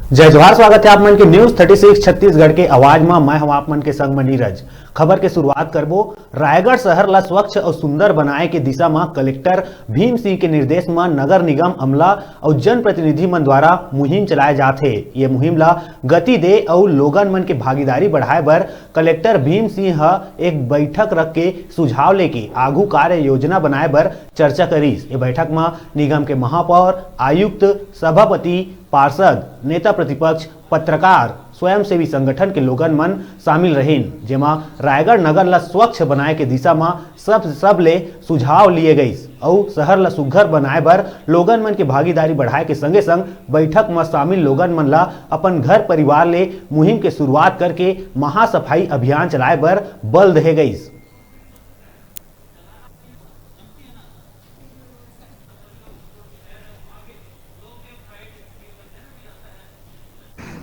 जय जोहार, स्वागत है आप मन के न्यूज 36 छत्तीसगढ़ के आवाज में। मैं हूं आप मन के संग में नीरज। खबर के शुरुआत करबो। रायगढ़ शहर ला स्वच्छ और सुंदर बनाए के दिशा में कलेक्टर भीम सिंह के निर्देश में नगर निगम अमला और जनप्रतिनिधि मन द्वारा मुहिम चलाए जाते। ये मुहिम ला गति दे और लोगन मन के भागीदारी बढ़ाए बर कलेक्टर भीम सिंह एक बैठक रख के सुझाव लेके आगू कार्य योजना बनाए बर चर्चा करीस। ये बैठक में निगम के महापौर, आयुक्त, सभापति, पार्षद, नेता प्रतिपक्ष, पत्रकार, स्वयंसेवी संगठन के लोगन मन शामिल रहें, जेमा रायगढ़ नगर ला स्वच्छ बनाए के दिशा में सब ले सुझाव लिए गई और शहर ला सुघर बनाए बर लोगन मन के भागीदारी बढ़ाए के संगे संग बैठक में शामिल लोगन मन ला अपन घर परिवार ले मुहिम के शुरुआत करके महासफाई अभियान चलाए बर बल दे गई।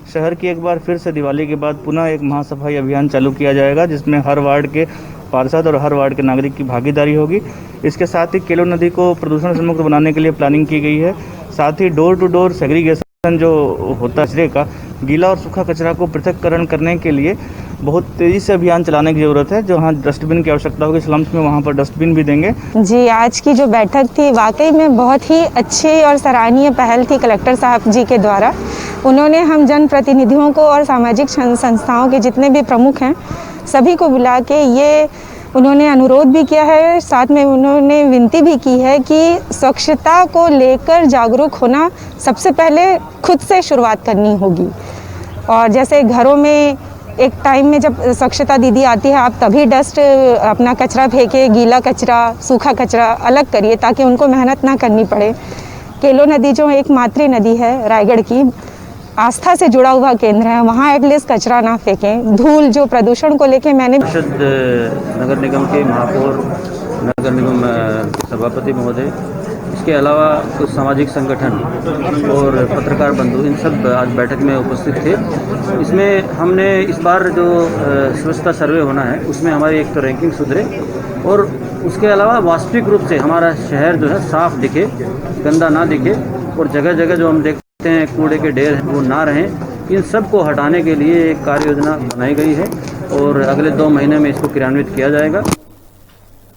शहर की एक बार फिर से दिवाली के बाद पुनः एक महासफाई अभियान चालू किया जाएगा, जिसमें हर वार्ड के पार्षद और हर वार्ड के नागरिक की भागीदारी होगी। इसके साथ ही केलो नदी को प्रदूषण से मुक्त बनाने के लिए प्लानिंग की गई है। साथ ही डोर टू डोर सेग्रीगेशन जो होता है कचरे का, गीला और सूखा कचरा को पृथक्करण करने के लिए बहुत तेज़ी से अभियान चलाने की ज़रूरत है। जहाँ डस्टबिन की आवश्यकता होगी स्लम्स में, वहाँ पर डस्टबिन भी देंगे। जी, आज की जो बैठक थी वाकई में बहुत ही अच्छी और सराहनीय पहल थी कलेक्टर साहब जी के द्वारा। उन्होंने हम जनप्रतिनिधियों को और सामाजिक संस्थाओं के जितने भी प्रमुख हैं सभी को बुला के ये उन्होंने अनुरोध भी किया है, साथ में उन्होंने विनती भी की है कि स्वच्छता को लेकर जागरूक होना सबसे पहले खुद से शुरुआत करनी होगी। और जैसे घरों में एक टाइम में जब स्वच्छता दीदी आती है, आप तभी डस्ट अपना कचरा फेंके, गीला कचरा, सूखा कचरा अलग करिए ताकि उनको मेहनत ना करनी पड़े। केलो नदी जो एक मातृ नदी है रायगढ़ की, आस्था से जुड़ा हुआ केंद्र है, वहाँ एटलीस्ट कचरा ना फेंकें। धूल जो प्रदूषण को लेके मैंने नगर निगम के महापौर, नगर निगम सभापति महोदय, इसके अलावा कुछ सामाजिक संगठन और पत्रकार बंधु, इन सब आज बैठक में उपस्थित थे। इसमें हमने इस बार जो स्वच्छता सर्वे होना है उसमें हमारी एक तो रैंकिंग सुधरे और उसके अलावा वास्तविक रूप से हमारा शहर जो है साफ दिखे, गंदा ना दिखे और जगह जगह जो हम देखते हैं कूड़े के ढेर वो ना रहें। इन सब को हटाने के लिए एक कार्य योजना बनाई गई है और अगले 2 महीने में इसको क्रियान्वित किया जाएगा।